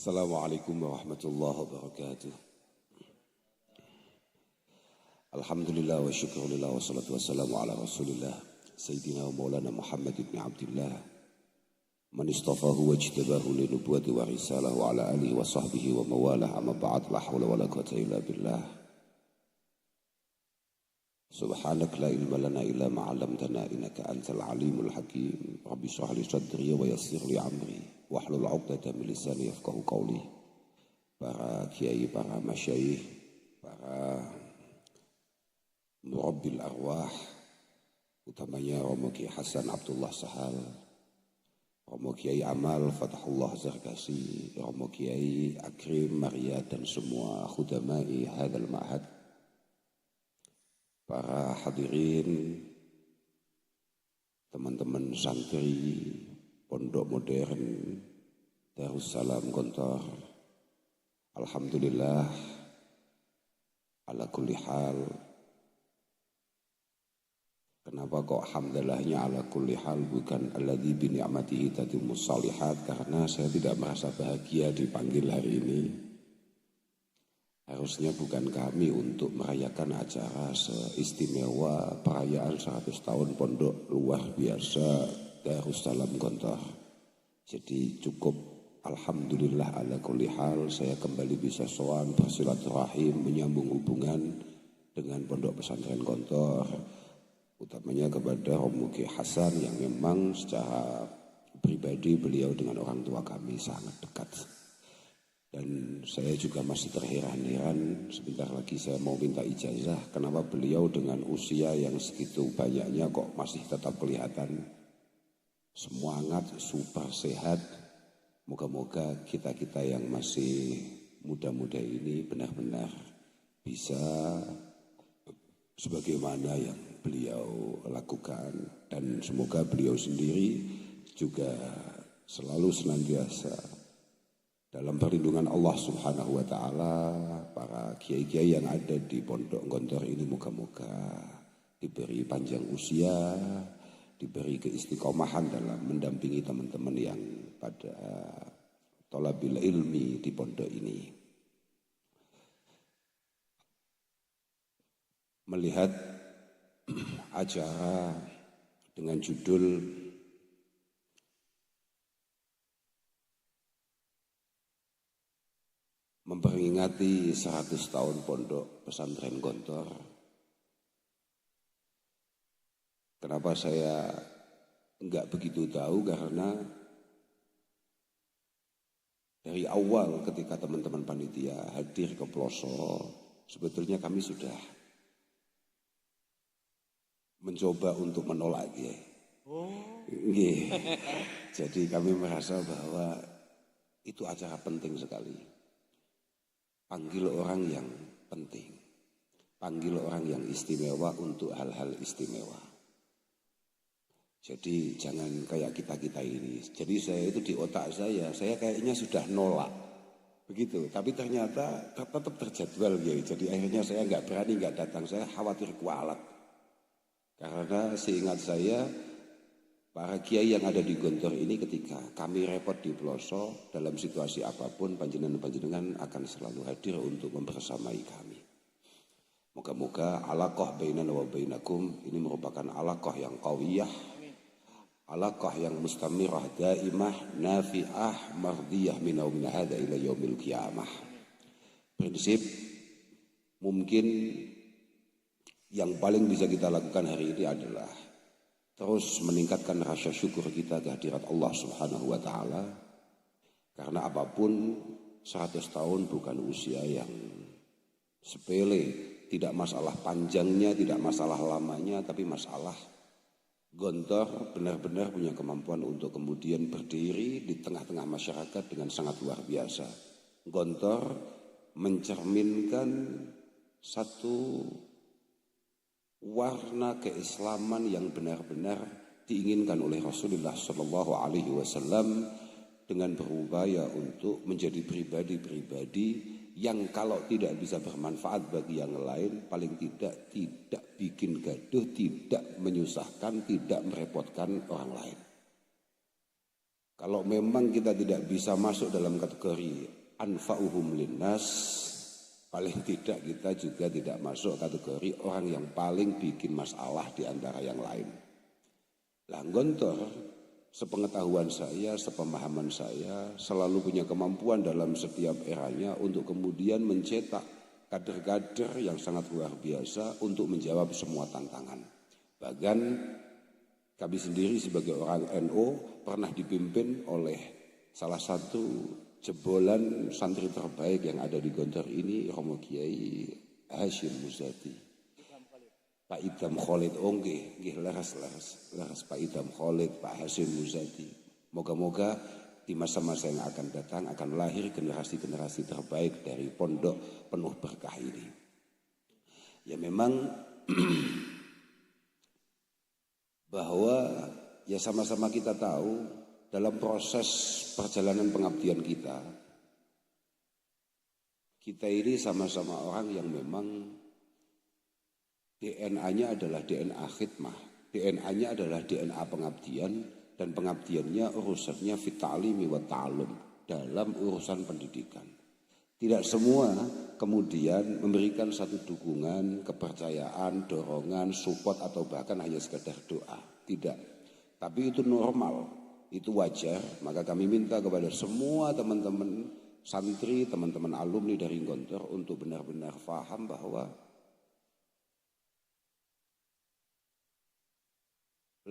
Assalamualaikum warahmatullahi wabarakatuh. Alhamdulillah wa syukurillah wa salatu wassalamu ala rasulillah Sayyidina wa maulana Muhammad ibn Abdullah man istafahu wa jtabahu li nubuwati wa risalah wa ala alihi wa sahbihi wa mawalah amma ba'd la hawla wa la quwwata illa billah. Subhanak la ilma lana illa ma 'allamtana innaka antal alimul hakim. Rabbi shrah li sadri wa yassir li amri wahlul 'uqdatam min lisani yafqahu qawli. Para kiai, para masyayikh, para murabbil arwah, utamanya Romo Kiai Hasan Abdullah Sahal, Romo Kiai Amal Fathullah Zarkasi, Romo Kiai Akrim Maria dan semua khudamai hadal ma'had, para hadirin, teman-teman santri Pondok Modern Darussalam Gontor. Alhamdulillah ala kulli hal. Kenapa kok alhamdulillahnya ala kulli hal bukan alladzi bi ni'matihi tatimmus shalihat? Karena saya tidak merasa bahagia dipanggil hari ini. Harusnya bukan kami untuk merayakan acara seistimewa perayaan 100 tahun pondok luar biasa Darussalam Gontor. Jadi cukup alhamdulillah ala kulli hal saya kembali bisa sowan bersilaturahim menyambung hubungan dengan pondok pesantren Gontor, utamanya kepada Romo Kiai Hasan yang memang secara pribadi beliau dengan orang tua kami sangat dekat. Dan saya juga masih terheran-heran, sebentar lagi saya mau minta ijazah, kenapa beliau dengan usia yang segitu banyaknya kok masih tetap kelihatan semangat, super sehat. Moga-moga kita-kita yang masih muda-muda ini benar-benar bisa sebagaimana yang beliau lakukan. Dan semoga beliau sendiri juga selalu senantiasa dalam perlindungan Allah Subhanahu wa ta'ala. Para kiai-kiai yang ada di Pondok Gontor ini moga-moga diberi panjang usia, diberi keistiqomahan dalam mendampingi teman-teman yang pada thalabil ilmi di pondok ini. Melihat acara dengan judul memperingati 100 tahun pondok pesantren Gontor. Kenapa saya enggak begitu tahu? Karena dari awal ketika teman-teman panitia hadir ke pelosok, sebetulnya kami sudah mencoba untuk menolak ya. Jadi kami merasa bahwa itu acara penting sekali. Panggil orang yang penting, panggil orang yang istimewa untuk hal-hal istimewa. Jadi jangan kayak kita-kita ini. Jadi saya itu di otak saya kayaknya sudah nolak begitu. Tapi ternyata tetap terjadwal ya. Jadi akhirnya saya nggak berani nggak datang. Saya khawatir kualat. Karena seingat saya para kiai yang ada di Gontor ini ketika kami repot di pelosok dalam situasi apapun panjenengan akan selalu hadir untuk membersamai kami. Moga-moga alaqah bainana wa bainakum ini merupakan alaqah yang qawiyah, alaqah yang mustamirah, daimah, nafi'ah, mardiyah min hadza ila yaumil qiyamah. Prinsip mungkin yang paling bisa kita lakukan hari ini adalah terus meningkatkan rasa syukur kita kehadirat Allah Subhanahu wa ta'ala. Karena apapun 100 tahun bukan usia yang sepele. Tidak masalah panjangnya, tidak masalah lamanya, tapi masalah Gontor benar-benar punya kemampuan untuk kemudian berdiri di tengah-tengah masyarakat dengan sangat luar biasa. Gontor mencerminkan satu warna keislaman yang benar-benar diinginkan oleh Rasulullah Shallallahu Alaihi Wasallam dengan berupaya untuk menjadi pribadi-pribadi yang kalau tidak bisa bermanfaat bagi yang lain, paling tidak bikin gaduh, tidak menyusahkan, tidak merepotkan orang lain. Kalau memang kita tidak bisa masuk dalam kategori anfa'uhum linnas, paling tidak kita juga tidak masuk kategori orang yang paling bikin masalah di antara yang lain. Lah Gontor, sepengetahuan saya, sepemahaman saya, selalu punya kemampuan dalam setiap eranya untuk kemudian mencetak kader-kader yang sangat luar biasa untuk menjawab semua tantangan. Bahkan kami sendiri sebagai orang NU pernah dipimpin oleh salah satu jebolan santri terbaik yang ada di Gontor ini, Romo Kiai Hashim Muzadi, Pak Idam Khalid. Nggih leres Pak Idam Khalid, Pak Hashim Muzadi. Moga-moga di masa-masa yang akan datang akan lahir generasi-generasi terbaik dari pondok penuh berkah ini. Ya memang bahwa ya sama-sama kita tahu dalam proses perjalanan pengabdian kita ini sama-sama orang yang memang DNA-nya adalah DNA khidmah, DNA-nya adalah DNA pengabdian, dan pengabdiannya urusannya fit ta'limi wa ta'allum, dalam urusan pendidikan. Tidak semua kemudian memberikan satu dukungan, kepercayaan, dorongan, support atau bahkan hanya sekedar doa. Tidak. Tapi itu normal, itu wajar. Maka kami minta kepada semua teman-teman santri, teman-teman alumni dari Gontor untuk benar-benar paham bahwa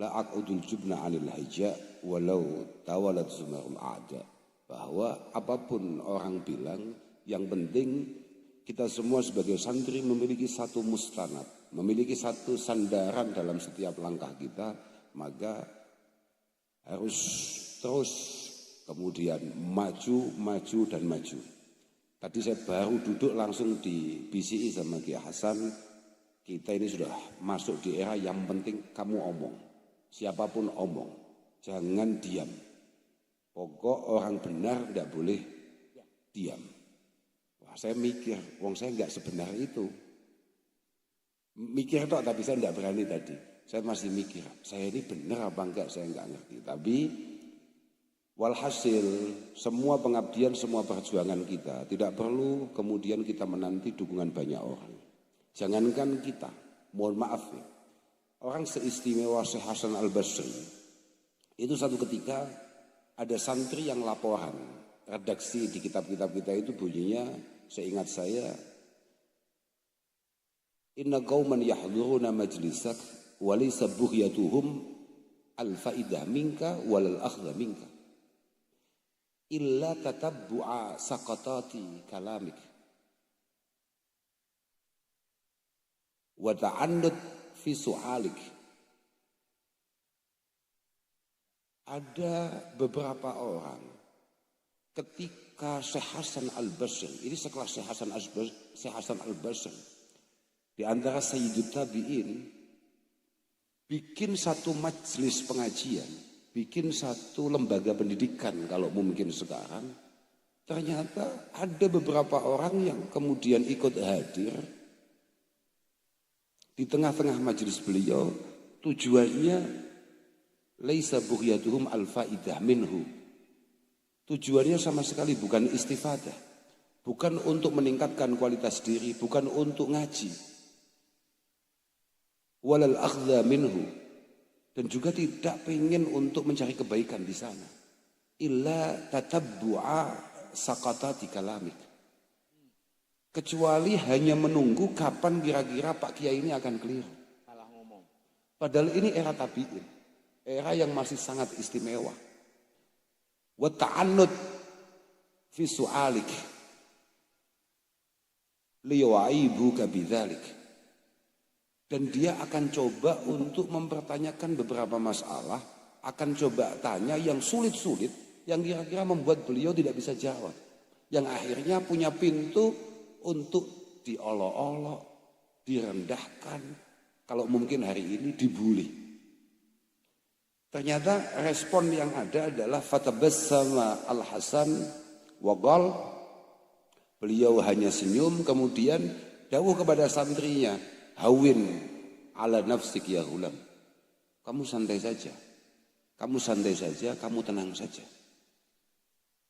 la aqudul jubna 'anil hija walau tawalat sumarul a'da, bahwa apapun orang bilang, yang penting kita semua sebagai santri memiliki satu mustanad, memiliki satu sandaran dalam setiap langkah kita, maka harus terus kemudian maju dan maju. Tadi saya baru duduk langsung di BCI sama Kiai Hasan, kita ini sudah masuk di era yang penting kamu omong, siapapun omong, jangan diam. Pokok orang benar tidak boleh diam. Saya mikir, wong saya nggak sebenar itu. Mikir tok, tapi saya nggak berani tadi. Saya masih mikir, saya ini benar apa enggak, saya nggak ngerti. Tapi walhasil, semua pengabdian, semua perjuangan kita tidak perlu kemudian kita menanti dukungan banyak orang. Jangankan kita, mohon maaf ya, orang seistimewa Syekh Hasan Al-Basri itu satu ketika ada santri yang laporan, redaksi di kitab-kitab kita itu bunyinya, seingat saya, inna qauman yahduruna majlisak walaysa bughyatuhum al-faidah minka walal akhdha minka illa tatabbu'a saqatati kalamik wa ta'annud fi su'alik. Ada beberapa orang ketika Syekh Hasan Al-Basri, ini sekelas Syekh Hasan Al-Basri, di antara Sayyidut Tabi'in, bikin satu majelis pengajian, bikin satu lembaga pendidikan kalau mungkin sekarang, ternyata ada beberapa orang yang kemudian ikut hadir di tengah-tengah majelis beliau, tujuannya laisa bughyatuhum al-faidah minhu. Tujuannya sama sekali bukan istifadah, bukan untuk meningkatkan kualitas diri, bukan untuk ngaji. Walal akhdha minhu, dan juga tidak pengen untuk mencari kebaikan di sana. Illa tatabbu'a saqatati kalamik. Kecuali hanya menunggu kapan kira-kira Pak Kiai ini akan keliru. Salah ngomong. Padahal ini era tabi'in, era yang masih sangat istimewa. Wa ta'annud fi su'alik liwa'ibuka bidzalik. Dan dia akan coba untuk mempertanyakan beberapa masalah, akan coba tanya yang sulit-sulit, yang kira-kira membuat beliau tidak bisa jawab, yang akhirnya punya pintu untuk diolok-olok, direndahkan, kalau mungkin hari ini dibully. Ternyata respon yang ada adalah fatabassama Al-Hasan wa qala, beliau hanya senyum, kemudian dawuh kepada santrinya, hawin ala nafsik ya ghulam. Kamu santai saja, kamu tenang saja.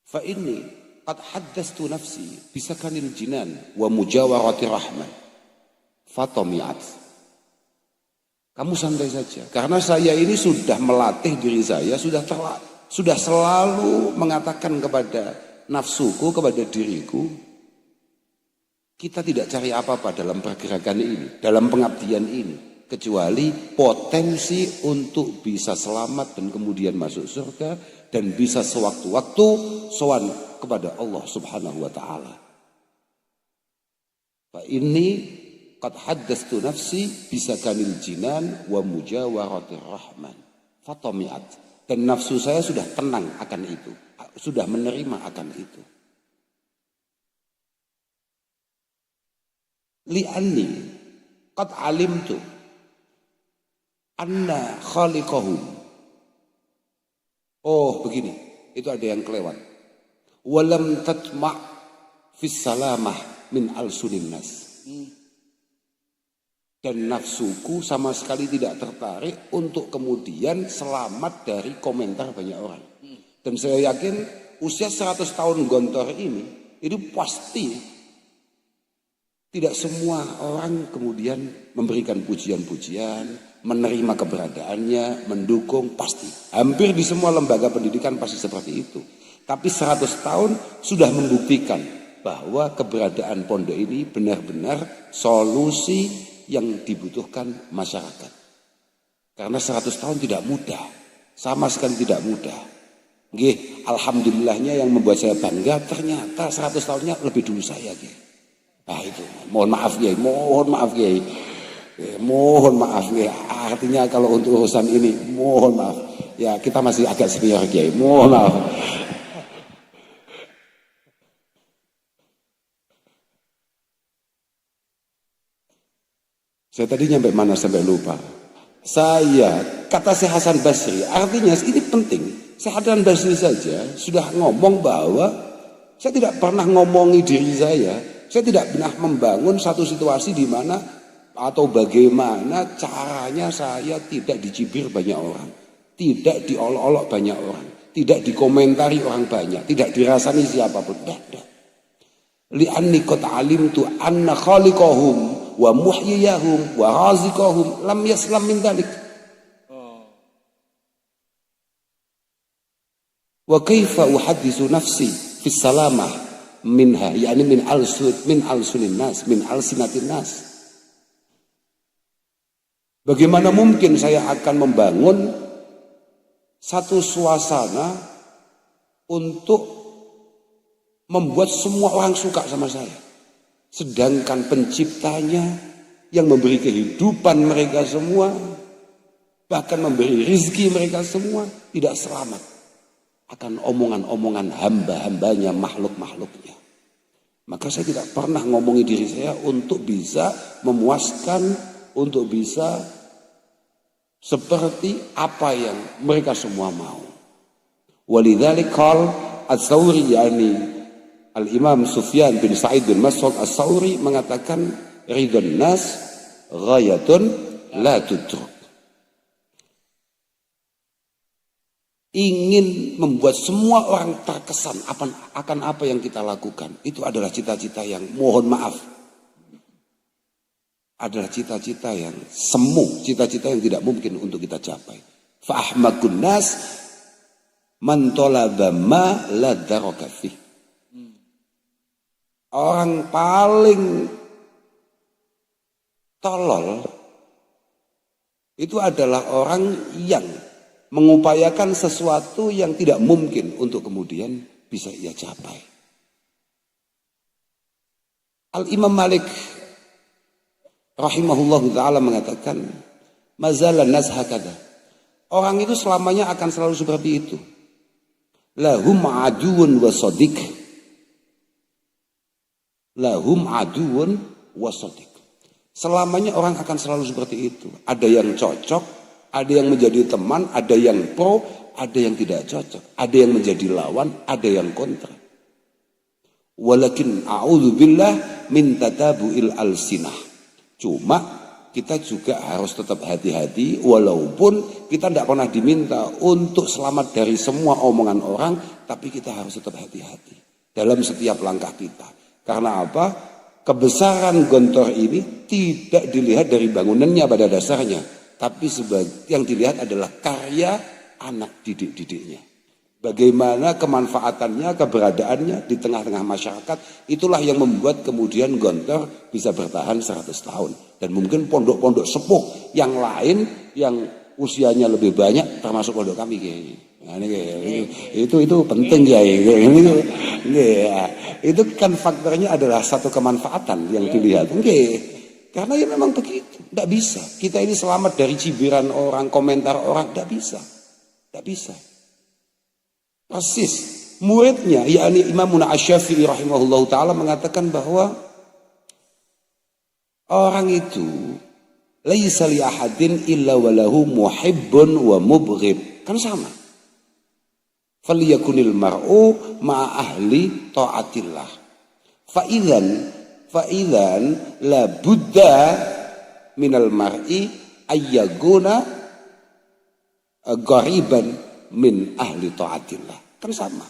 Fa inni qad haddastu nafsi bisakanil jinan wa mujawarati rahman. Fatamiat. Kamu santai saja. Karena saya ini sudah melatih diri saya, sudah selalu mengatakan kepada nafsuku, kepada diriku, kita tidak cari apa-apa dalam pergerakan ini, dalam pengabdian ini, kecuali potensi untuk bisa selamat dan kemudian masuk surga dan bisa sewaktu-waktu sowan kepada Allah Subhanahu wa taala. Fa inni qad haddastu nafsi bisakanil jinan wa mujawaratir rahman. Fatamiat. Dan nafsu saya sudah tenang akan itu, sudah menerima akan itu. Li'anni qad alimtu anna khaliqahum. Oh begini, itu ada yang kelewat. Walam tatma' fis salamah min al-sunin nas. Dan nafsuku sama sekali tidak tertarik untuk kemudian selamat dari komentar banyak orang. Dan saya yakin usia 100 tahun Gontor ini, itu pasti tidak semua orang kemudian memberikan pujian-pujian, menerima keberadaannya, mendukung, pasti. Hampir di semua lembaga pendidikan pasti seperti itu. Tapi 100 tahun sudah membuktikan bahwa keberadaan pondok ini benar-benar solusi yang dibutuhkan masyarakat. Karena 100 tahun tidak mudah, sama sekali tidak mudah. Nggih, alhamdulillahnya yang membuat saya bangga ternyata 100 tahunnya lebih dulu saya, nggih. Nah itu, mohon maaf Kiai, mohon maaf Kiai. Mohon maaf Kiai. Artinya kalau untuk urusan ini, mohon maaf. Ya kita masih agak senior Kiai, mohon maaf. Saya tadi nyampe mana sampai lupa. Kata Syekh Hasan Basri, artinya ini penting. Syekh Hasan Basri saja sudah ngomong bahwa saya tidak pernah ngomongi diri saya tidak pernah membangun satu situasi di mana atau bagaimana caranya saya tidak dicibir banyak orang, tidak diolok-olok banyak orang, tidak dikomentari orang banyak, tidak dirasani siapapun. Tidak. Li'anni qad alimtu anna khaliqahum wa muhyiyahum wa raziqahum lam yaslam min dzalik. Wa kaifa uhadditsu nafsi fi salamah minha, yakni min al-sunin nas, min al-sinatin nas. Bagaimana mungkin saya akan membangun satu suasana untuk membuat semua orang suka sama saya, sedangkan penciptanya yang memberi kehidupan mereka semua, bahkan memberi rizki mereka semua, tidak selamat akan omongan-omongan hamba-hambanya, makhluk-makhluknya. Maka saya tidak pernah ngomongi diri saya untuk bisa memuaskan, untuk bisa seperti apa yang mereka semua mau. Walidzalik qala Ats-Tsauri, yakni Al-Imam Sufyan bin Sa'id bin Mas'ud Ats-Tsauri mengatakan, ridon nas ghayatun la tudruk. Ingin membuat semua orang terkesan akan apa yang kita lakukan, itu adalah cita-cita yang, mohon maaf, adalah cita-cita yang semu, cita-cita yang tidak mungkin untuk kita capai. Fa ahmakun nas man talaba ma la daraka fih. Orang paling tolol itu adalah orang yang mengupayakan sesuatu yang tidak mungkin untuk kemudian bisa ia capai. Al-Imam Malik rahimahullah ta'ala mengatakan, mazalan nas hakada. Orang itu selamanya akan selalu seperti itu. Lahum aduun wa sadiq. Lahum aduun wa sadiq. Selamanya orang akan selalu seperti itu. Ada yang cocok, ada yang menjadi teman, ada yang pro, ada yang tidak cocok, ada yang menjadi lawan, ada yang kontra. Walakin a'udzubillah min tatabu'il alsinah. Cuma kita juga harus tetap hati-hati walaupun kita tidak pernah diminta untuk selamat dari semua omongan orang, tapi kita harus tetap hati-hati dalam setiap langkah kita. Karena apa? Kebesaran Gontor ini tidak dilihat dari bangunannya pada dasarnya, tapi yang dilihat adalah karya anak didik-didiknya. Bagaimana kemanfaatannya, keberadaannya di tengah-tengah masyarakat, itulah yang membuat kemudian Gontor bisa bertahan 100 tahun. Dan mungkin pondok-pondok sepuh yang lain yang usianya lebih banyak, termasuk pondok kami kayaknya. Nah, itu penting ya. Itu kan faktornya adalah satu kemanfaatan yang dilihat. Karena ya memang begitu, tidak bisa. Kita ini selamat dari cibiran orang, komentar orang, tidak bisa. Tidak bisa. Persis muridnya yakni Imam Asy-Syafi'i rahimahullahu taala mengatakan bahwa orang itu laisa li ahadin illa walahu muhibbun wa mubghid, kan sama. Falyakunil mar'u ma'a ahli taatillah. Fa idzan la budda minal mar'i ayyaguna ghariban min ahli taatillah, kan sama.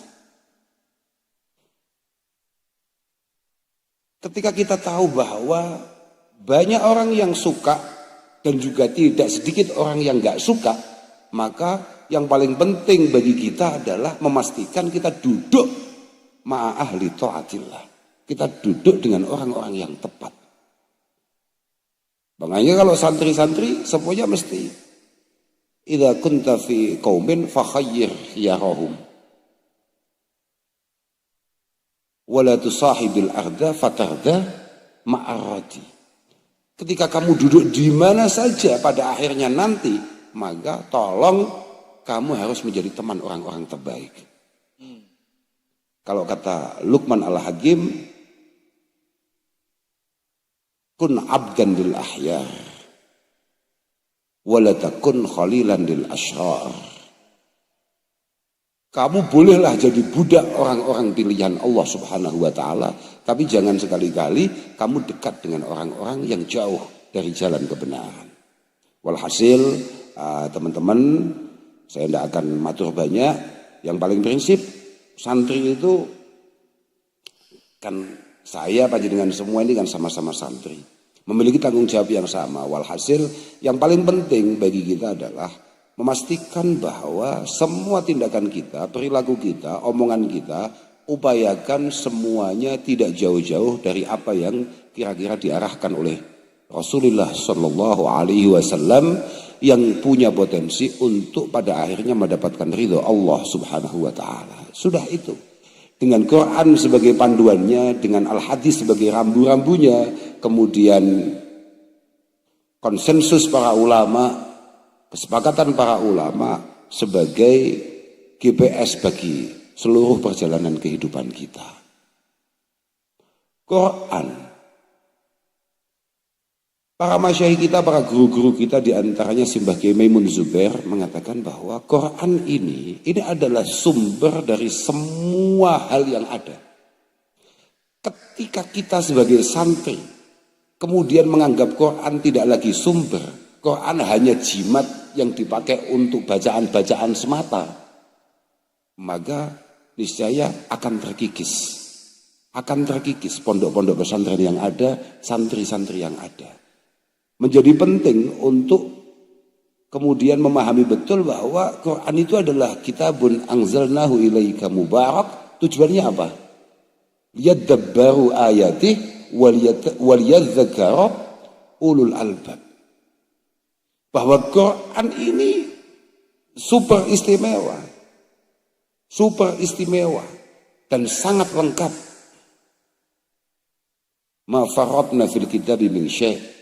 Ketika kita tahu bahwa banyak orang yang suka dan juga tidak sedikit orang yang gak suka, maka yang paling penting bagi kita adalah memastikan kita duduk ma'a ahli taatillah, kita duduk dengan orang-orang yang tepat. Makanya kalau santri-santri semuanya mesti idza kunta fi qaumin fakhayyir khiyarahum wa la tusahibil arda fatarda ma'arati. Ketika kamu duduk di mana saja pada akhirnya nanti, maka tolong kamu harus menjadi teman orang-orang terbaik. Kalau kata Luqman Al-Hakim, kun abdan lil ahyar wala takun khalilan lil asyrar. Kamu bolehlah jadi budak orang-orang pilihan Allah Subhanahu wa taala, tapi jangan sekali-kali kamu dekat dengan orang-orang yang jauh dari jalan kebenaran. Walhasil teman-teman, saya tidak akan matur banyak. Yang paling prinsip santri itu kan saya panjenengan semua ini kan sama-sama santri, memiliki tanggung jawab yang sama. Walhasil yang paling penting bagi kita adalah memastikan bahwa semua tindakan kita, perilaku kita, omongan kita, upayakan semuanya tidak jauh-jauh dari apa yang kira-kira diarahkan oleh Rasulullah Shallallahu Alaihi Wasallam yang punya potensi untuk pada akhirnya mendapatkan ridho Allah Subhanahu Wa Taala. Sudah itu. Dengan Quran sebagai panduannya, dengan Al-Hadis sebagai rambu-rambunya, kemudian konsensus para ulama, kesepakatan para ulama sebagai GPS bagi seluruh perjalanan kehidupan kita. Quran. Para masyayikh kita, para guru-guru kita, diantaranya Simbah Kiai Maimun Zubair mengatakan bahwa Quran ini adalah sumber dari semua hal yang ada. Ketika kita sebagai santri kemudian menganggap Quran tidak lagi sumber, Quran hanya jimat yang dipakai untuk bacaan-bacaan semata, maka niscaya akan terkikis. Akan terkikis pondok-pondok pesantren yang ada, santri-santri yang ada. Menjadi penting untuk kemudian memahami betul bahwa Quran itu adalah kitabun anzalnahu ilaika mubarak. Tujuannya apa? Liyadabbaru ayatih waliyadzakara ulul albab. Bahwa Quran ini super istimewa dan sangat lengkap. Ma faratna fil kitabi min syai'.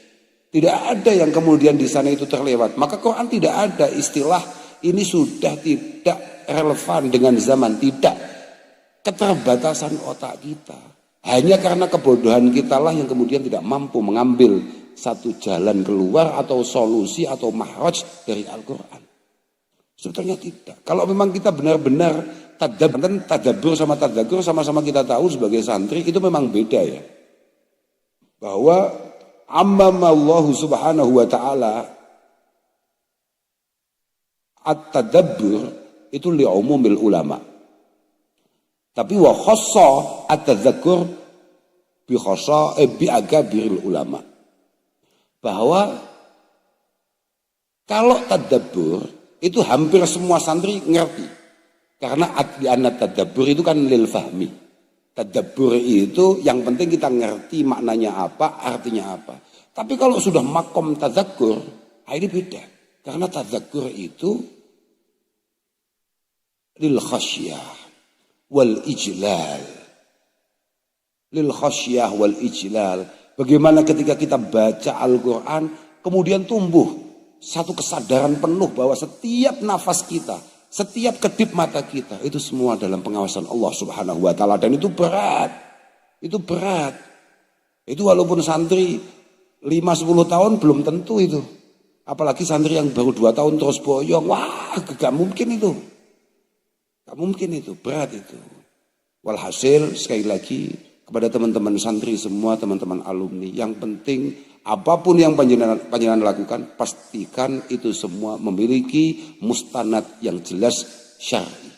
Tidak ada yang kemudian di sana itu terlewat. Maka Quran tidak ada istilah ini sudah tidak relevan dengan zaman. Tidak. Keterbatasan otak kita. Hanya karena kebodohan kita lah yang kemudian tidak mampu mengambil satu jalan keluar atau solusi atau mahraj dari Al-Quran. Sebetulnya tidak. Kalau memang kita benar-benar tadabbur sama tadzakur sama-sama kita tahu sebagai santri itu memang beda ya. Bahwa ammamallahu subhanahu wa ta'ala at-tadabbur itu li'umumil ulama. Tapi wa khassa at-tadzakur bi akabiril ulama. Bahwa kalau tadabbur itu hampir semua santri ngerti. Karena tadabbur itu kan lil fahmi. Tadabbur itu yang penting kita ngerti maknanya apa, artinya apa. Tapi kalau sudah makom tadzakur, ini beda. Karena tadzakur itu lil khasyah wal ijlal. Lil khasyah wal ijlal. Bagaimana ketika kita baca Al-Quran, kemudian tumbuh satu kesadaran penuh bahwa setiap nafas kita, setiap kedip mata kita, itu semua dalam pengawasan Allah subhanahu wa ta'ala. Dan itu berat. Itu berat. Itu walaupun santri 5-10 tahun belum tentu itu. Apalagi santri yang baru 2 tahun terus boyong. Wah, gak mungkin itu. Gak mungkin itu. Berat itu. Walhasil sekali lagi kepada teman-teman santri semua, teman-teman alumni, yang penting apapun yang panjenengan lakukan, pastikan itu semua memiliki mustanad yang jelas syar'i.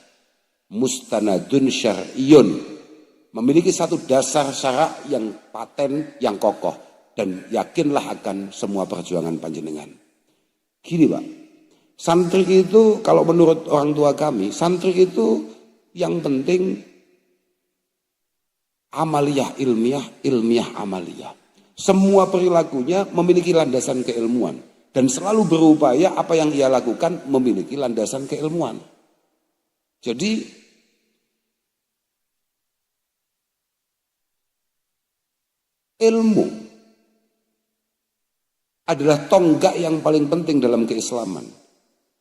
Mustanadun syar'iyun. Memiliki satu dasar syarak yang paten, yang kokoh. Dan yakinlah akan semua perjuangan panjenengan. Gini Pak, santri itu kalau menurut orang tua kami, santri itu yang penting amaliyah ilmiah, ilmiah amaliyah. Semua perilakunya memiliki landasan keilmuan. Dan selalu berupaya apa yang ia lakukan memiliki landasan keilmuan. Jadi ilmu adalah tonggak yang paling penting dalam keislaman.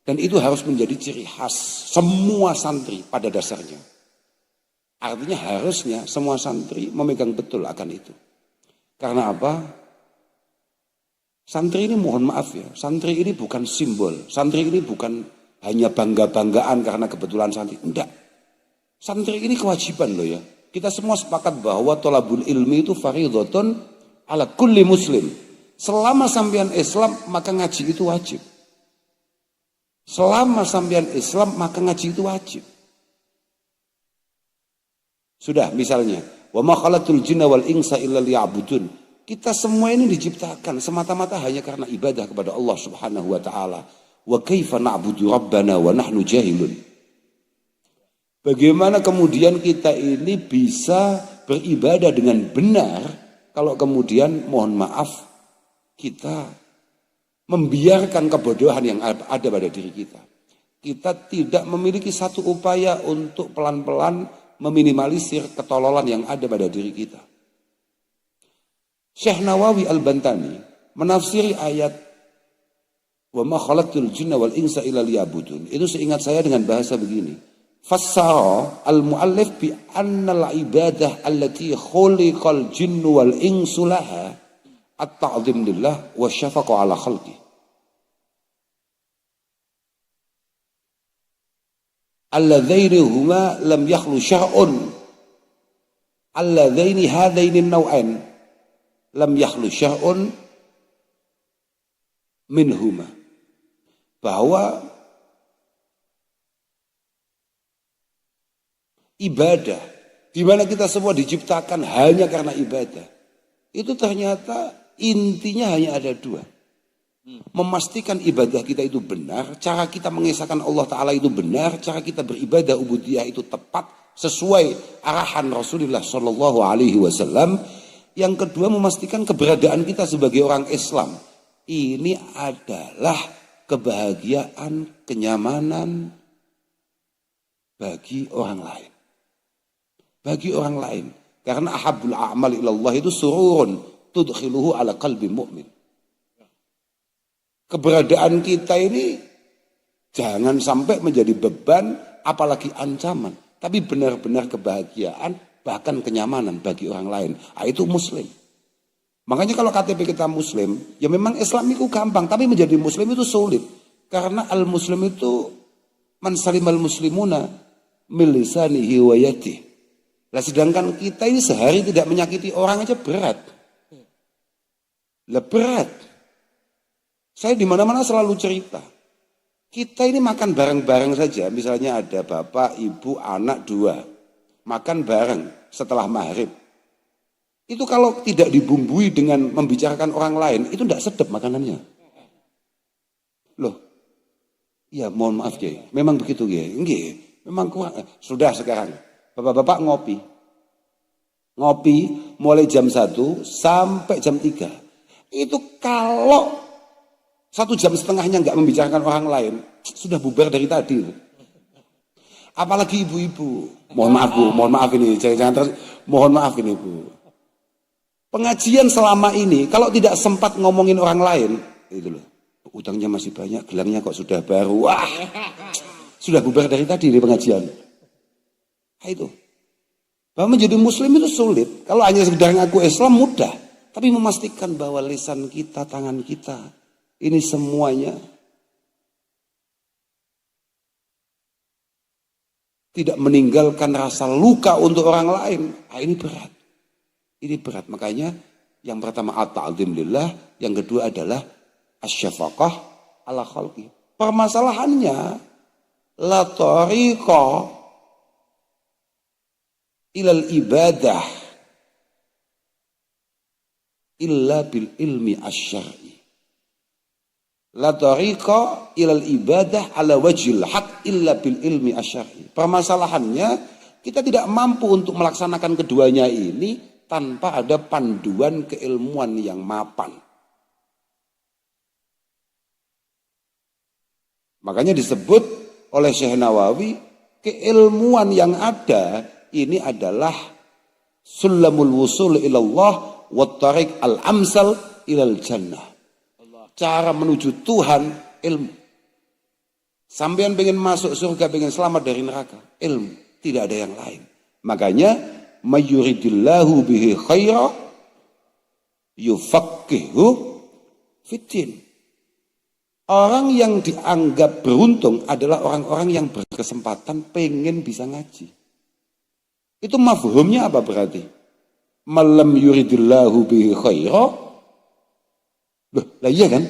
Dan itu harus menjadi ciri khas semua santri pada dasarnya. Artinya harusnya semua santri memegang betul akan itu. Karena apa? Santri ini mohon maaf ya, santri ini bukan simbol. Santri ini bukan hanya bangga-banggaan karena kebetulan santri. Enggak. Santri ini kewajiban loh ya. Kita semua sepakat bahwa thalabul ilmi itu fardhatun ala kulli muslim. Selama sampean Islam maka ngaji itu wajib. Selama sampean Islam maka ngaji itu wajib. Sudah misalnya, wa ma khalaqtul jinna wal insa illa liya'budun. Kita semua ini diciptakan semata-mata hanya karena ibadah kepada Allah Subhanahu wa taala. Wa kaifa na'budu rabbana wa nahnu jahilun. Bagaimana kemudian kita ini bisa beribadah dengan benar kalau kemudian mohon maaf kita membiarkan kebodohan yang ada pada diri kita. Kita tidak memiliki satu upaya untuk pelan-pelan meminimalisir ketololan yang ada pada diri kita. Syekh Nawawi Al-Bantani menafsiri ayat wa ma khalaqtul jinna wal insa illa liya'budun. Itu seingat saya dengan bahasa begini. Fassara al-muallif bi anna al-ibadah allati khuliqal jinnu wal insu laha at-ta'zim lillah wa syafaqah ala khalqi. Alladzaini huma lam yakhlu syar'un. Alladzaini hadaini an-naw'ain lam yakhlu syar'un minhuma. Bahwa ibadah di mana kita semua diciptakan hanya karena ibadah. Itu ternyata intinya hanya ada 2. Memastikan ibadah kita itu benar, cara kita mengesahkan Allah Ta'ala itu benar, cara kita beribadah ubudiyah itu tepat sesuai arahan Rasulullah Shallallahu Alaihi Wasallam. Yang kedua, memastikan keberadaan kita sebagai orang Islam ini adalah kebahagiaan, kenyamanan bagi orang lain. Bagi orang lain, karena ahabbul a'mal ilallah itu sururun tudkhiluhu ala qalbi mu'min. Keberadaan kita ini jangan sampai menjadi beban, apalagi ancaman. Tapi benar-benar kebahagiaan, bahkan kenyamanan bagi orang lain. Itu muslim. Makanya kalau KTP kita muslim, ya memang Islam itu gampang. Tapi menjadi muslim itu sulit. Karena al-muslim itu man salimal muslimuna min lisanihi wa yadihi. Nah sedangkan kita ini sehari tidak menyakiti orang aja berat. Lah berat. Saya di mana-mana selalu cerita. Kita ini makan bareng-bareng saja, misalnya ada bapak, ibu, anak 2. Makan bareng setelah maghrib. Itu kalau tidak dibumbui dengan membicarakan orang lain, itu tidak sedap makanannya. Loh, ya mohon maaf ya, memang begitu ya. Enggak, memang kurang. Sudah sekarang, bapak-bapak ngopi. Ngopi mulai jam 1 sampai jam 3. Itu kalau 1,5 jam nggak membicarakan orang lain, sudah bubar dari tadi. Apalagi ibu-ibu. Mohon maaf ini, jangan terus. Mohon maaf ini Bu. Pengajian selama ini, kalau tidak sempat ngomongin orang lain, itu loh, utangnya masih banyak, gelangnya kok sudah baru. Wah, sudah bubar dari tadi di pengajian. Nah, itu. Bahwa menjadi muslim itu sulit. Kalau hanya sekedar ngaku Islam mudah. Tapi memastikan bahwa lisan kita, tangan kita, ini semuanya tidak meninggalkan rasa luka untuk orang lain. Nah, ini berat. Ini berat. Makanya yang pertama at-ta'zim lillah, yang kedua adalah asyafaqah ala khalqi. Permasalahannya la tariqa ilal ibadah illa bil ilmi asyari. La tariqa ilal ibadah ala wajhil haq illa bil ilmi asyari. Permasalahannya kita tidak mampu untuk melaksanakan keduanya ini tanpa ada panduan keilmuan yang mapan. Makanya disebut oleh Syekh Nawawi, keilmuan yang ada ini adalah sulamul wusul ilallah wa tariq al-amsal ilal jannah. Cara menuju Tuhan, ilmu. Sampean pengen masuk surga, pengen selamat dari neraka, ilmu. Tidak ada yang lain. Makanya mayyuridillahu bihi khaira yufaqihu fiddin. Orang yang dianggap beruntung adalah orang-orang yang berkesempatan pengen bisa ngaji. Itu mafhumnya apa berarti? Malam yuridillahu bihi khaira. Lah iya kan?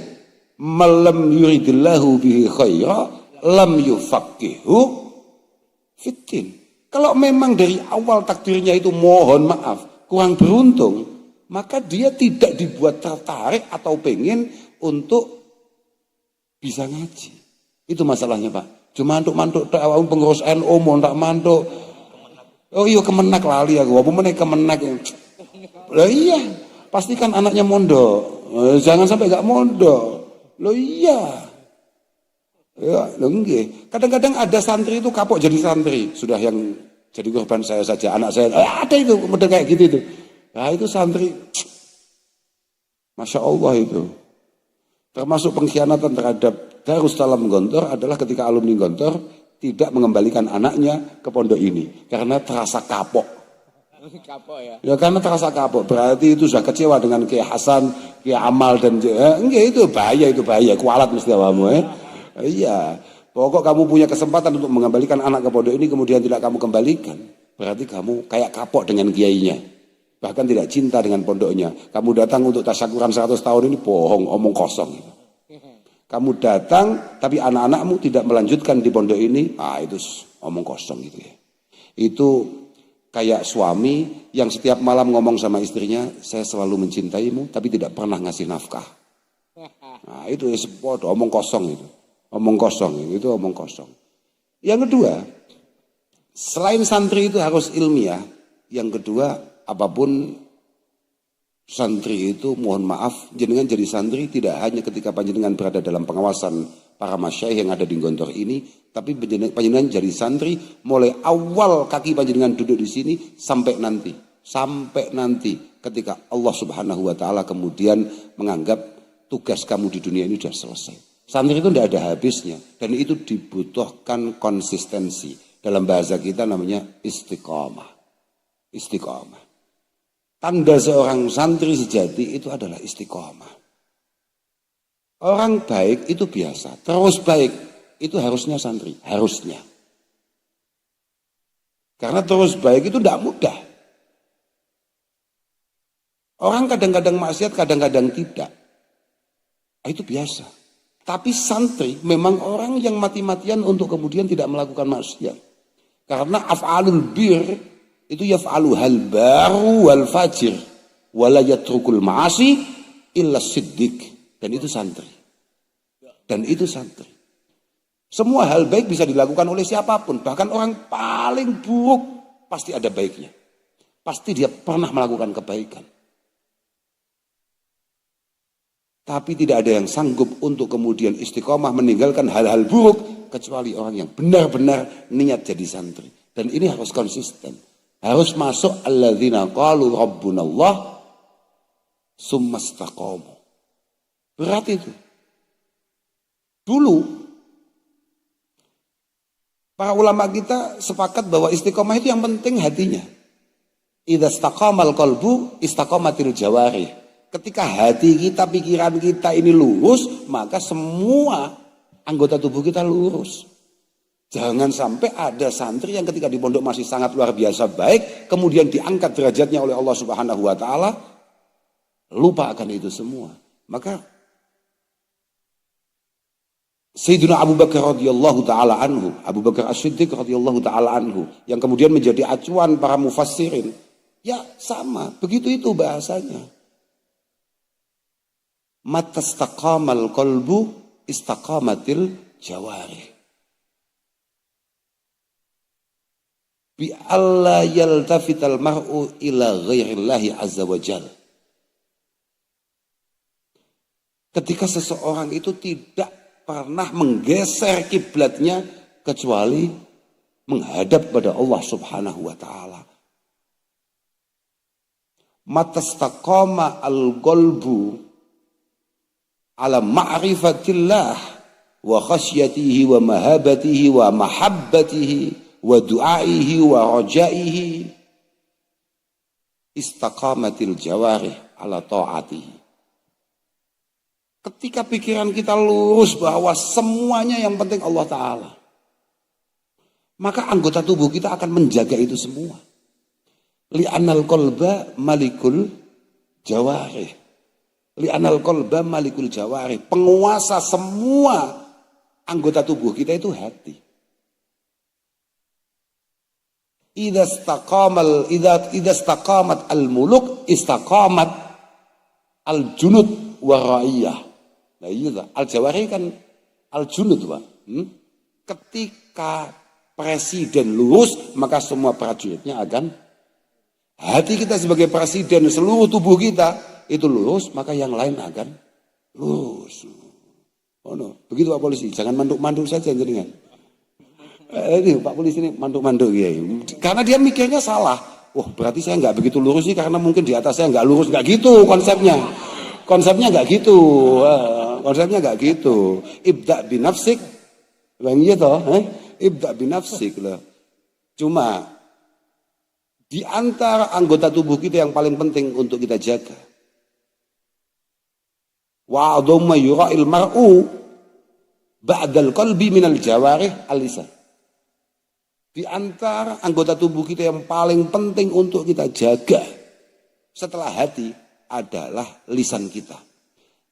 Malam yuridillahu bihi khaira lam yufaqihu fiddin. Kalau memang dari awal takdirnya itu mohon maaf, kurang beruntung, maka dia tidak dibuat tertarik atau pengen untuk bisa ngaji. Itu masalahnya Pak. Cuma mantuk pengurus NU mau tak mantuk. Oh iya kemenak lali aku, apa meneh kemenak. Lah iya, pastikan anaknya mondok. Jangan sampai gak mondok. Loh iya. Ya, nggih. Kadang-kadang ada santri itu kapok jadi santri. Sudah yang jadi korban saya saja, anak saya. Ada itu, model kayak gitu itu. Nah itu santri. Masya Allah itu. Termasuk pengkhianatan terhadap Darussalam Gontor adalah ketika alumni Gontor tidak mengembalikan anaknya ke pondok ini. Karena terasa kapok. Kapok ya? Ya karena terasa kapok. Berarti itu sudah kecewa dengan Kiai Hasan, Kiai Amal dan enggak itu bahaya. Kualat mesti awamu Iya, pokok kamu punya kesempatan untuk mengembalikan anak ke pondok ini kemudian tidak kamu kembalikan, berarti kamu kayak kapok dengan kiainya, bahkan tidak cinta dengan pondoknya. Kamu datang untuk tasyakuran 100 tahun ini bohong, omong kosong. Kamu datang tapi anak-anakmu tidak melanjutkan di pondok ini, itu omong kosong gitu ya. Itu kayak suami yang setiap malam ngomong sama istrinya, saya selalu mencintaimu tapi tidak pernah ngasih nafkah. Nah itu omong kosong itu. Omong kosong, itu omong kosong. Yang kedua, selain santri itu harus ilmiah. Yang kedua, apapun santri itu, mohon maaf, jenengan jadi santri tidak hanya ketika panjenengan berada dalam pengawasan para masyayikh yang ada di Gontor ini, tapi panjenengan jadi santri mulai awal kaki panjenengan duduk di sini sampai nanti. Sampai nanti ketika Allah Subhanahu wa Ta'ala kemudian menganggap tugas kamu di dunia ini sudah selesai. Santri itu tidak ada habisnya dan itu dibutuhkan konsistensi. Dalam bahasa kita namanya istiqomah. Istiqomah. Tanda seorang santri sejati itu adalah istiqomah. Orang baik itu biasa, terus baik itu harusnya santri, harusnya. Karena terus baik itu tidak mudah. Orang kadang-kadang maksiat, kadang-kadang tidak. Itu biasa. Tapi santri memang orang yang mati-matian untuk kemudian tidak melakukan maksiat. Karena af'alul bir itu yaf'alu hal baru wal fajir. Wala yatrukul ma'asi illa siddiq. Dan itu santri. Dan itu santri. Semua hal baik bisa dilakukan oleh siapapun. Bahkan orang paling buruk pasti ada baiknya. Pasti dia pernah melakukan kebaikan. Tapi tidak ada yang sanggup untuk kemudian istiqomah meninggalkan hal-hal buruk. Kecuali orang yang benar-benar niat jadi santri. Dan ini harus konsisten. Harus masuk alladzina qalu rabbunallah summa istaqamu. Berat itu. Dulu para ulama kita sepakat bahwa istiqomah itu yang penting hatinya. Idza istaqamal qalbu istaqamatil jawarih. Ketika hati kita, pikiran kita ini lurus, maka semua anggota tubuh kita lurus. Jangan sampai ada santri yang ketika di pondok masih sangat luar biasa baik, kemudian diangkat derajatnya oleh Allah Subhanahu wa taala, lupa akan itu semua. Maka Sayyidina Abu Bakar radhiyallahu taala anhu, Abu Bakar As-Siddiq radhiyallahu taala anhu, yang kemudian menjadi acuan para mufassirin, ya sama, begitu itu bahasanya. Matastaqamal qalbu istaqamatil jawarih. Bi alla yaltafital mar'u ila ghairillahi azza wa jal. Ketika seseorang itu tidak pernah menggeser kiblatnya kecuali menghadap pada Allah Subhanahu wa taala. Matastaqama al-qalbu ala ma'rifatillah wa khasyatihi wa mahabatihi wa mahabbatihi wa du'aihi wa rajaihi istaqamatil jawarih ala ta'atihi. Ketika pikiran kita lurus bahwa semuanya yang penting Allah Ta'ala, maka anggota tubuh kita akan menjaga itu semua. Li'anal qalba malikul jawarih. Li'anal qalba malikul jawarih. Penguasa semua anggota tubuh kita itu hati. Idza istaqamat al-muluk istaqamat al-junud wa ra'iyah. Nah iya, al-jawarih kan al-junud, Pak. Ketika presiden lurus, maka semua prajuritnya akan, hati kita sebagai presiden, seluruh tubuh kita itu lurus, maka yang lain akan lurus. Oh no, begitu Pak Polisi, jangan manduk-manduk saja jenengan. Ini Pak Polisi ini manduk-manduk ya. Karena dia mikirnya salah. Wah, berarti saya nggak begitu lurus sih karena mungkin di atas saya nggak lurus, nggak gitu konsepnya. Konsepnya nggak gitu. Konsepnya nggak gitu. Ibda binafsik, bang gitu, ibda binafsik lah. Cuma di antara anggota tubuh kita yang paling penting untuk kita jaga. Wa adhamma yura'il mar'u ba'dal qalbi minal jawarih al-lisan. Di antara anggota tubuh kita yang paling penting untuk kita jaga setelah hati adalah lisan kita.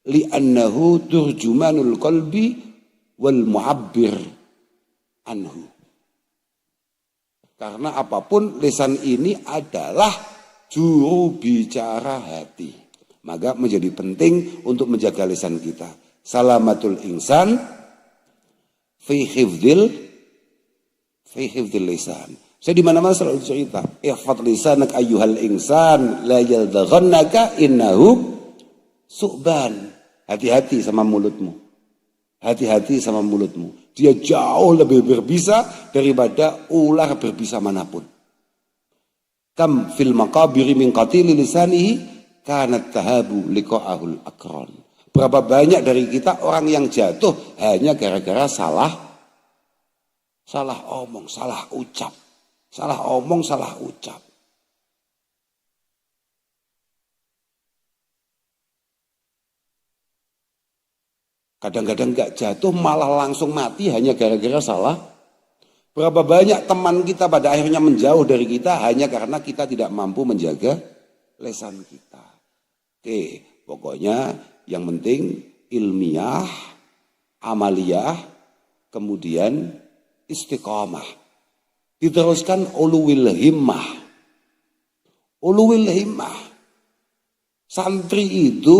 Li'annahu turjumanul qalbi wal mu'abbir anhu. Karena apapun lisan ini adalah juru bicara hati. Maka menjadi penting untuk menjaga lisan kita. Salamatul insan fi hifdzil lisan. Saya di mana-mana selalu cerita, ihfadz lisanak ayyuhal insan la yaldaghannaka innahu su'ban. Hati-hati sama mulutmu. Hati-hati sama mulutmu. Dia jauh lebih berbisa daripada ular berbisa manapun. Kam fil maqabiri min qatili lisanihi kanat tahabu liqa'ahul akron. Berapa banyak dari kita orang yang jatuh hanya gara-gara salah omong, salah ucap. Salah omong, salah ucap. Kadang-kadang gak jatuh malah langsung mati hanya gara-gara salah. Berapa banyak teman kita pada akhirnya menjauh dari kita hanya karena kita tidak mampu menjaga lisan kita. Oke, pokoknya yang penting ilmiah, amaliyah, kemudian istiqamah. Diteruskan uluwil himmah. Uluwil himmah. Santri itu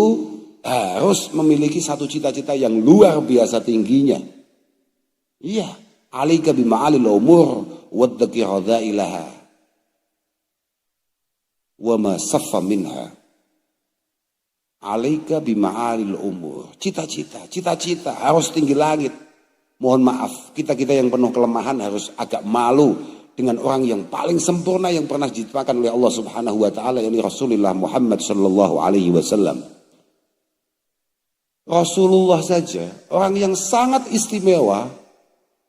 harus memiliki satu cita-cita yang luar biasa tingginya. Iya, alika bima'alil umur waddaqirada ilaha wa ma saffa minha. Alika bima'alil umur. Cita-cita harus tinggi langit. Mohon maaf, kita-kita yang penuh kelemahan harus agak malu dengan orang yang paling sempurna yang pernah diciptakan oleh Allah Subhanahu wa taala, yakni Rasulullah Muhammad sallallahu alaihi wasallam. Rasulullah saja, orang yang sangat istimewa,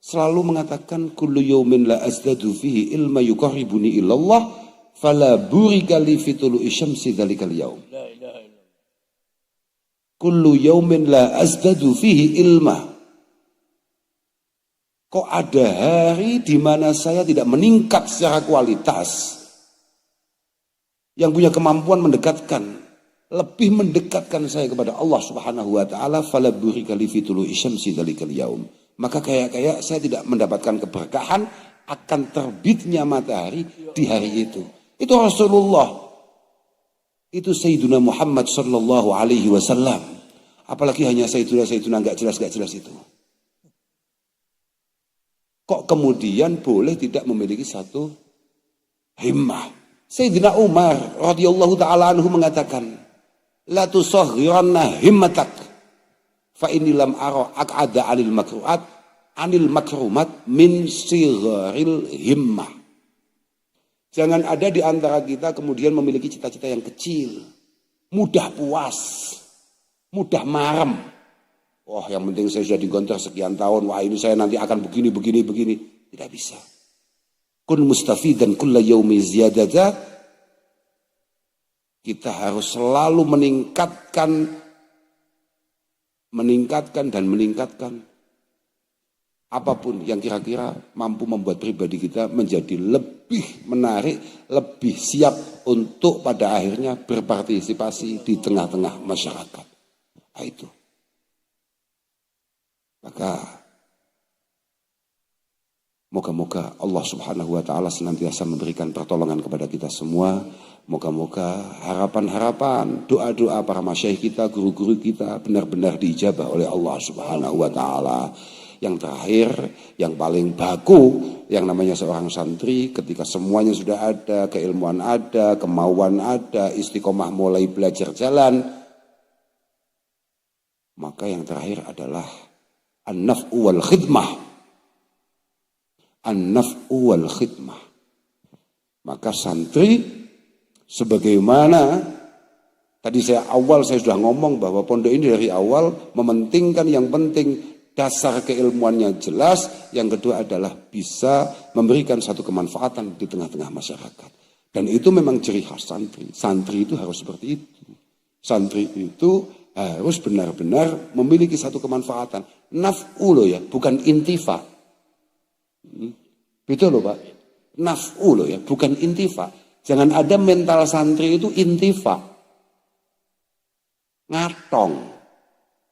selalu mengatakan kullu yaumin la azdadu fihi ilma yuqarribuni ilallah fala burika li fi tulu'i syamsi dzalikal yaum. Kullu yaumin la azdadu fihi ilma. Kok ada hari di mana saya tidak meningkat secara kualitas, yang punya kemampuan lebih mendekatkan saya kepada Allah Subhanahu wa taala, fala burika li fi tulu'i syamsi dzalikal yaum. Maka kayak saya tidak mendapatkan keberkahan akan terbitnya matahari di hari itu. Itu Rasulullah. Itu Sayyiduna Muhammad sallallahu alaihi wasallam. Apalagi hanya Sayyiduna enggak jelas itu. Kok kemudian boleh tidak memiliki satu himmah? Sayyidina Umar radhiyallahu taala anhu mengatakan, la tusaghiranna himmatak fa inni lam ara aq'ada 'anil makrumat min sigharil himmah. Jangan ada di antara kita kemudian memiliki cita-cita yang kecil, mudah puas, mudah marem. Wah, yang penting saya sudah digontor sekian tahun. Wah, ini saya nanti akan begini. Tidak bisa. Kun mustafidan kulla yaumi ziyadata. Kita harus selalu meningkatkan apapun yang kira-kira mampu membuat pribadi kita menjadi lebih menarik, lebih siap untuk pada akhirnya berpartisipasi di tengah-tengah masyarakat. Nah, itu. Maka moga-moga Allah Subhanahu wa taala senantiasa memberikan pertolongan kepada kita semua. Moga-moga harapan-harapan, doa-doa para masyayikh kita, guru-guru kita benar-benar diijabah oleh Allah Subhanahu wa taala. Yang terakhir, yang paling baku, yang namanya seorang santri ketika semuanya sudah ada, keilmuan ada, kemauan ada, istiqomah mulai belajar jalan, maka yang terakhir adalah an-naf'u wal khidmah. An-naf'u wal khidmah. Maka santri sebagaimana tadi saya sudah ngomong bahwa pondok ini dari awal mementingkan yang penting dasar keilmuannya jelas, yang kedua adalah bisa memberikan satu kemanfaatan di tengah-tengah masyarakat. Dan itu memang ciri khas santri. Santri itu harus seperti itu. Santri itu harus benar-benar memiliki satu kemanfaatan. Naf'u loh ya, bukan intifa. Betul loh Pak. Naf'u loh ya, bukan intifa. Jangan ada mental santri itu intifa. Ngatong.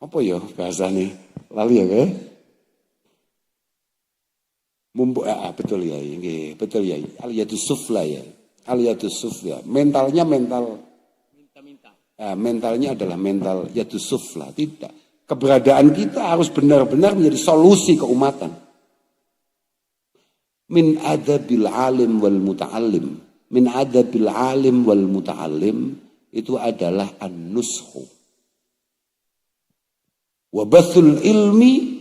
Apa ya bahasanya? Lali ya kan? Betul ya, betul ya. Aliyadus sufla ya. Aliyadus sufla. Mentalnya mentalnya adalah mental yadus sufla. Tidak. Keberadaan kita harus benar-benar menjadi solusi keumatan. Min adabil alim wal muta'allim. Min adabil alim wal muta'allim itu adalah an-nushu. Wa bathul ilmi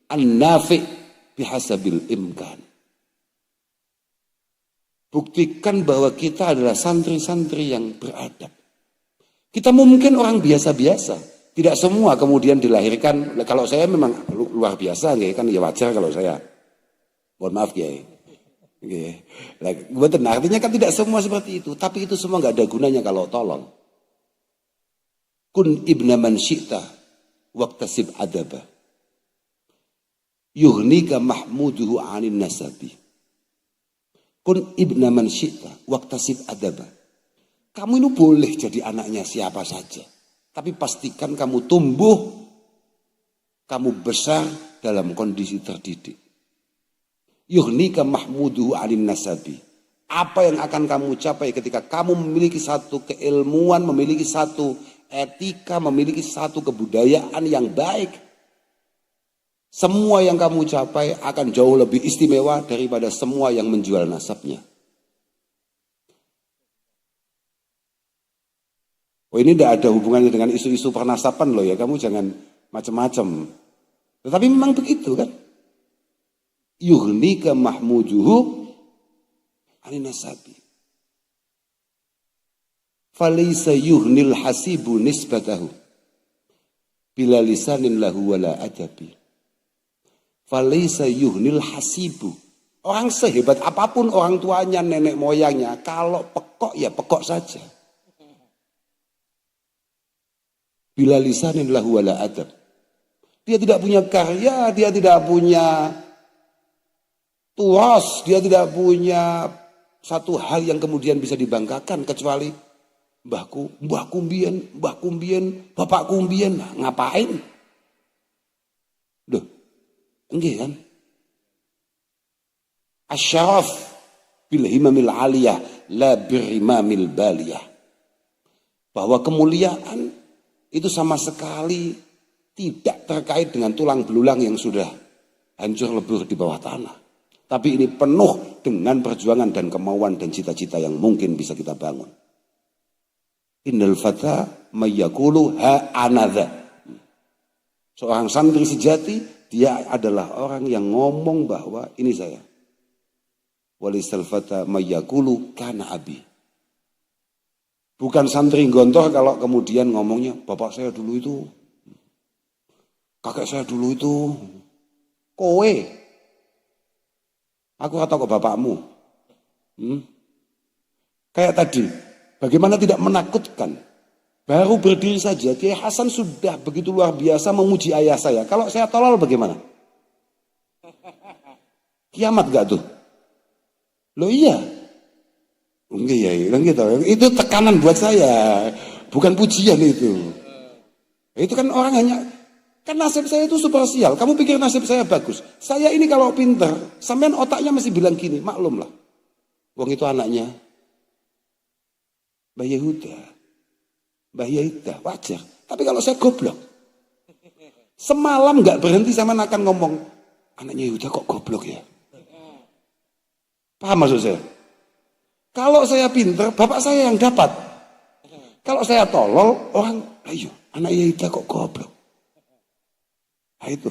an-nafi' bihasabil imkan. Buktikan bahwa kita adalah santri-santri yang beradab. Kita mungkin orang biasa-biasa. Tidak semua kemudian dilahirkan. Kalau saya memang luar biasa, kan ya wajar kalau saya. Mohon maaf ya. Artinya kan tidak semua seperti itu. Tapi itu semua nggak ada gunanya kalau tolong. Kun ibna man syi'ta waqtasib adaba. Yughnika mahmuduhu anin nasabi. Kun ibna man syi'ta waqtasib adaba. Kamu ini boleh jadi anaknya siapa saja. Tapi pastikan kamu tumbuh, kamu besar dalam kondisi terdidik. Yughnika mahmuduhu anin nasabi. Apa yang akan kamu capai ketika kamu memiliki satu keilmuan, memiliki satu etika, memiliki satu kebudayaan yang baik. Semua yang kamu capai akan jauh lebih istimewa daripada semua yang menjual nasabnya. Oh, ini tidak ada hubungannya dengan isu-isu pernasapan loh ya, kamu jangan macam-macam. Tetapi memang begitu kan. Yughnika mahmuduhu anin nasabi. Falaysa yuhnil hasibu nisbatahu bila lisanin lahu wala adabi. Falaysa yuhnil hasibu. Orang sehebat apapun orang tuanya, nenek moyangnya, kalau pekok ya pekok saja. Bila lisanin lahu wala adab. Dia tidak punya karya, dia tidak punya tuas, dia tidak punya satu hal yang kemudian bisa dibanggakan kecuali mbah kumbien, bapak kumbien, ngapain? Duh, enggak kan? Asyaraf bil himamil aliyah la birimamil baliyah. Bahwa kemuliaan itu sama sekali tidak terkait dengan tulang belulang yang sudah hancur lebur di bawah tanah. Tapi ini penuh dengan perjuangan dan kemauan dan cita-cita yang mungkin bisa kita bangun. Innal fata mayyakulu ha anadha. Seorang santri sejati, dia adalah orang yang ngomong bahwa ini saya. Walisal fata mayyakulu kana abi. Bukan santri gontor kalau kemudian ngomongnya, bapak saya dulu itu, kakek saya dulu itu, kowe. Aku kata kok bapakmu. Kayak tadi, bagaimana tidak menakutkan. Baru berdiri saja, Kiai Hasan sudah begitu luar biasa memuji ayah saya. Kalau saya tolol bagaimana? Kiamat gak tuh? Loh iya. Enggak ya, gitu. Itu tekanan buat saya, bukan pujian itu. Itu kan orang hanya, kan nasib saya itu supersial. Kamu pikir nasib saya bagus? Saya ini kalau pinter, sampean otaknya masih bilang gini, maklum lah. Wong itu anaknya Mbah Yehuda, Mbah Yehuda, wajar. Tapi kalau saya goblok, semalam nggak berhenti sama akan ngomong, anaknya Yehuda kok goblok ya? Paham maksud saya? Kalau saya pinter, bapak saya yang dapat. Kalau saya tolol, orang, ayo, anak Yehuda kok goblok. Nah itu.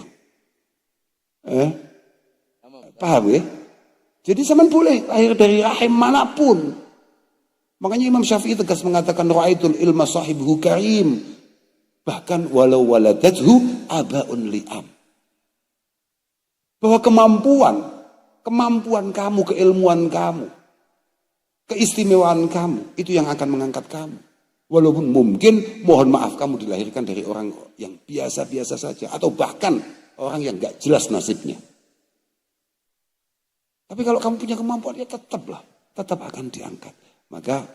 Paham ya? Jadi zaman boleh lahir dari rahim manapun. Makanya Imam Syafi'i tegas mengatakan ra'aitul ilma sahibuhu karim. Bahkan walau waladathu abaun li'am. Bahwa kemampuan kamu, keilmuan kamu, keistimewaan kamu, itu yang akan mengangkat kamu. Walaupun mungkin, mohon maaf, kamu dilahirkan dari orang yang biasa-biasa saja. Atau bahkan orang yang gak jelas nasibnya. Tapi kalau kamu punya kemampuan, ya tetap akan diangkat. Maka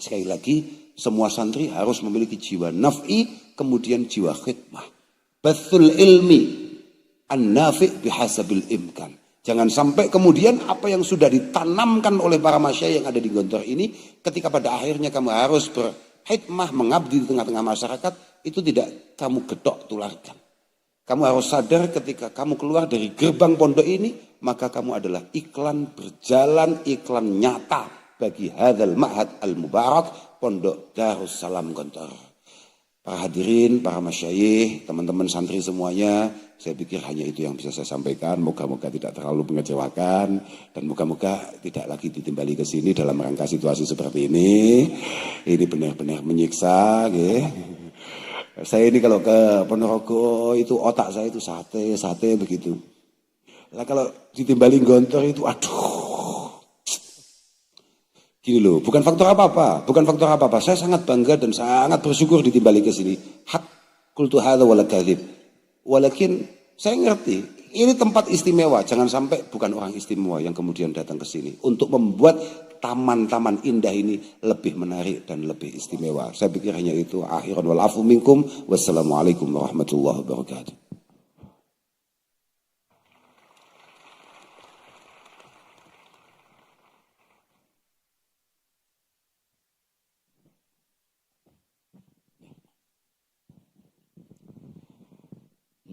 sekali lagi, semua santri harus memiliki jiwa naf'i, kemudian jiwa khidmah. Bathul ilmi, an-nafi' bihasabil imkan. Jangan sampai kemudian apa yang sudah ditanamkan oleh para masyayikh yang ada di Gontor ini, ketika pada akhirnya kamu harus berkhidmah, mengabdi di tengah-tengah masyarakat, itu tidak kamu gedok tularkan. Kamu harus sadar ketika kamu keluar dari gerbang pondok ini, maka kamu adalah iklan berjalan, iklan nyata bagi hadzal ma'had al-mubarak, Pondok Darussalam Gontor. Para hadirin, para masyayikh, teman-teman santri semuanya, saya pikir hanya itu yang bisa saya sampaikan. Moga-moga tidak terlalu mengecewakan dan moga-moga tidak lagi ditimbali ke sini dalam rangka situasi seperti ini. Ini benar-benar menyiksa, ya. Saya ini kalau ke Ponorogo itu otak saya itu sate begitu. Lah kalau ditimbali Gontor itu aduh. Gini loh, bukan faktor apa-apa. Saya sangat bangga dan sangat bersyukur ditimbali ke sini. Hak qultu hadza wala kadzib. Walakin saya ngerti, ini tempat istimewa. Jangan sampai bukan orang istimewa yang kemudian datang ke sini untuk membuat taman-taman indah ini lebih menarik dan lebih istimewa. Saya pikir hanya itu. Akhiran wal afu minkum. Wassalamualaikum warahmatullahi wabarakatuh.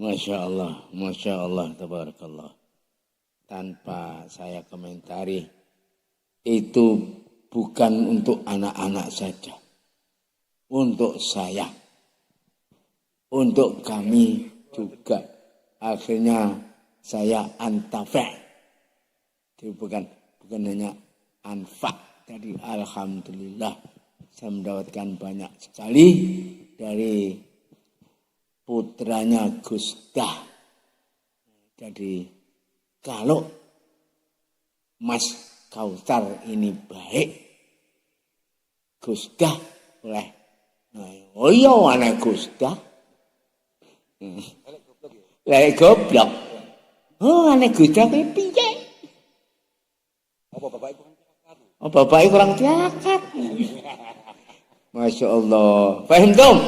Masya Allah, tabarakallah. Tanpa saya komentari, itu bukan untuk anak-anak saja. Untuk saya, untuk kami juga. Akhirnya saya antafa'. Jadi bukan hanya anfa'. Jadi alhamdulillah saya mendapatkan banyak sekali dari putranya Gus Dah. Jadi kalau Mas Kautsar ini baik, Gus Dah boleh. Oh iya anak Gus Dah. Lek goblok. Oh anak Gus Dah piye? Oh bapak kurang tirakat. Masya Allah. Paham dong?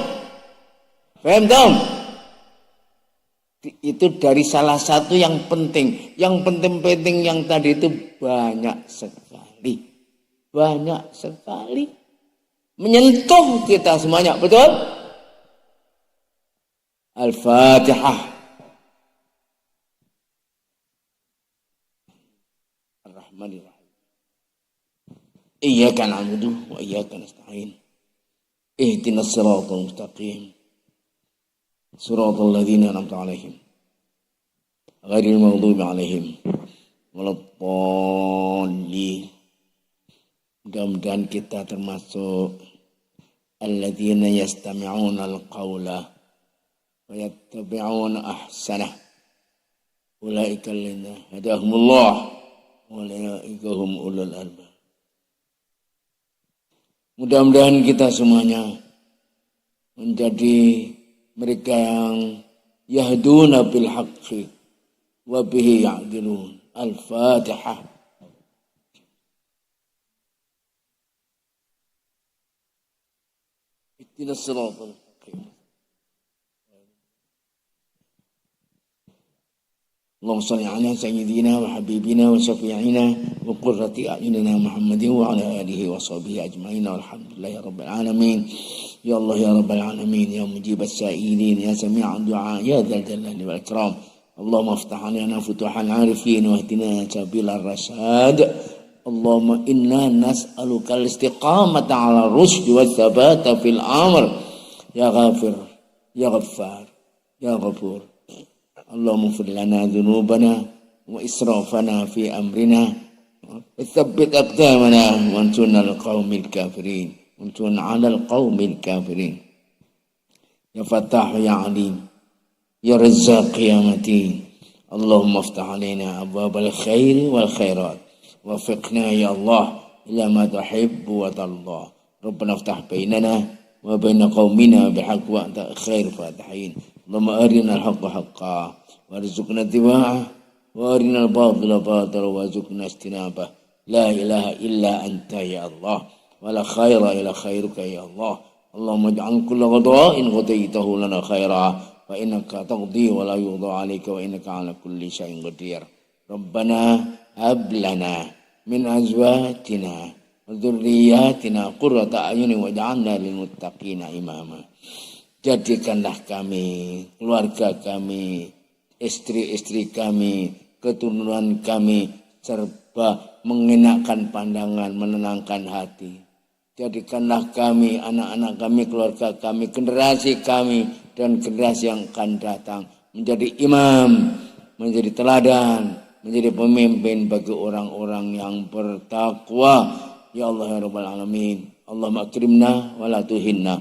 Itu dari salah satu yang penting. Yang penting-penting yang tadi itu banyak sekali. Banyak sekali. Menyentuh kita semuanya. Betul? Al-Fatihah. Ar-Rahmanir-Rahim. Iyyaka na'budu wa iyyaka nasta'in. Ihdinas siratal mustaqim. Suratul ladzina an'amta 'alaihim ghairil maghdubi 'alaihim waladdallin. Mudah-mudahan kita termasuk alladzina yastami'una al-qawla wa yattabi'una ahsanah. Ulaika alladzina hadahumullah wa ulaika hum ulul albab. Mudah-mudahan kita semuanya menjadi mereka yang yahduna bil haqqi wa bihi ya'dilun. Al-Fatihah. Ihdinas siratal mustaqim. Allahumma shalli ala sayyidina wa habibina wa syafi'ina wa qurrati a'yunina Muhammadin wa ala alihi wa sahbihi ajma'in. Walhamdulillahi rabbil alamin. Ya Allah ya Rabbal Alamin, ya Mujib as-Sa'ilin, ya Sami'an Du'a, ya Dzal Jalali wal Ikram. Allahumma aftah alaina futuhal arifin wa ihdina sabilal rasyad. Allahumma inna nas'aluka al-istiqamata 'ala ar-rusyd wa tsabata fil amr. Ya Ghafir, ya Ghaffar, ya Ghafur. Allahumma ighfir lana dhunubana wa israfana fi amrina wa tsabbit aqdamana wa ansurna al-qaumil kafirin. Untun 'alal qaumil kafirin. Ya Fattah ya Alim, ya Razzaq ya Matin. Allahumma aftah alaina abwabal khair wal khairat. Wafiqna ya Allah ila ma tuhibbu wa tarda. Rabbana aftah bainana wa baina qaumina bihaqq wa anta khair fatihin. Allahumma arina al-haqqa haqqan warzuqna ittiba'ah wa arina al-batila batilan warzuqna ijtinabah. La ilaha illa anta ya Allah. Wala khaira ila khairuka ya Allah. Allahumma ij'al kulla qada'in qadaitahu lana khaira wa innaka taqdi wa la yuqda 'alaika wa innaka 'ala kulli syai'in qadir. Rabbana hab lana min azwajina wa dzurriyyatina qurrata a'yunin waj'alna lil muttaqina imama. Jadikanlah kami, keluarga kami, istri-istri kami, keturunan kami serba mengenakan pandangan, menenangkan hati. Jadikanlah kami, anak-anak kami, keluarga kami, generasi kami, dan generasi yang akan datang menjadi imam, menjadi teladan, menjadi pemimpin bagi orang-orang yang bertakwa. Ya Allah ya Rabbal Alamin. Allahumma akrimna wa la tuhinna,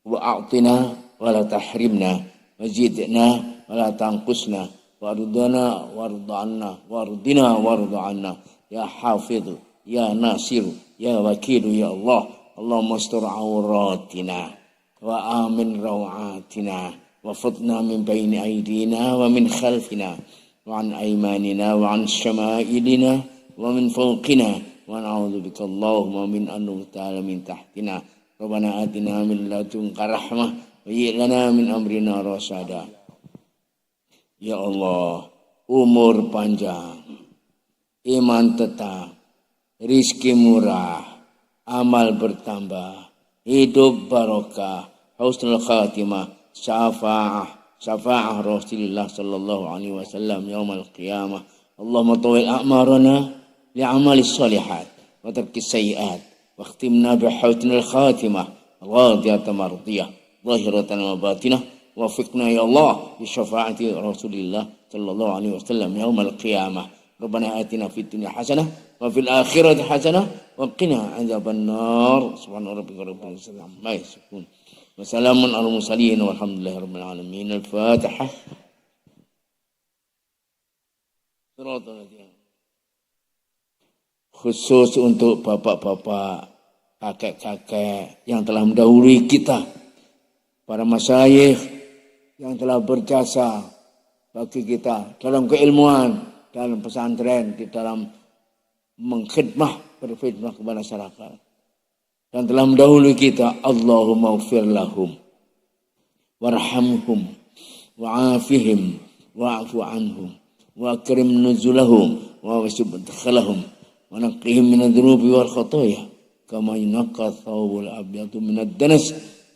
wa a'tina wa la tahrimna, wa zidna wa la tanqusna, wa ardana wa arda'anna, wa ardina wa arda'anna. Ya Hafidh, ya Nasir, ya Wakil, ya Allah. Allahumma astur auratina wa amin rawatina wa futna min baini aidina wa min khalfina wa an aymanina wa an syama'ilina wa min fawqina wa na'udzubika Allahumma min an nughtala min tahtina. Rabbana atina min ladunka rahmah wa hayyi lana min amrina rasyada. Ya Allah, umur panjang, iman tetap, rizki murah, amal bertambah, hidup barokah, husnul khatimah, syafa'ah Rasulullah sallallahu alaihi wasallam yaumil qiyamah. Allahumma tawil a'marana li'amali shalihat wa tarki sayyi'at wa khtimna bihusnil khatimah radiyatan mardiyah zahiratan wa batinah. Wafiqna ya Allah bi syafaati Rasulillah sallallahu alaihi wasallam yaumil qiyamah. Rabbana atina fid dunya hasanah wa fil akhirati hasanah wa qina adzabannar. Subhana rabbika rabbil izzati amma yasifun. Wa salamun alal mursalin walhamdulillahi rabbil alamin. Al-Fatihah. Khusus untuk bapak-bapak, kakek-kakek yang telah mendahului kita, para masyayikh yang telah berjasa bagi kita dalam keilmuan, dalam pesantren, di dalam mengkhidmah, berkhidmah kepada masyarakat, dan telah mendahului kita. Allahumma ighfir lahum warhamhum wa'afihim wa'fu anhum wa akrim nuzulahum wa wasib madkhalahum wa naqqihim min adh-dhunubi wal khataaya kama yunqqa thawbul abyadu min ad-danas.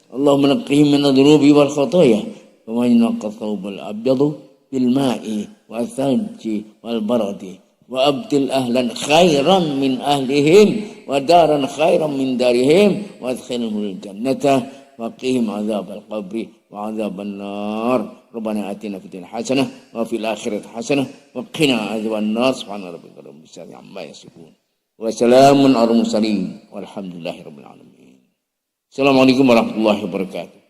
Allahumma naqqihim min adh-dhunubi wal khataaya kama yunqqa thawbul abyadu bil ma'i wa thalji wal baradi wa abdil ahlan khairan min ahlihim wa daran khairan min darihim wa adkhilhumul jannata wa qihim adzabal qabri wa adzaban nar. Rabbana atina fid dunya hasanah wa fil akhirati hasanah wa qina adzaban nar. Subhana rabbika rabbil izzati amma yasifun wa salamun alal mursalin walhamdulillahi rabbil alamin. Assalamualaikum warahmatullahi wabarakatuh.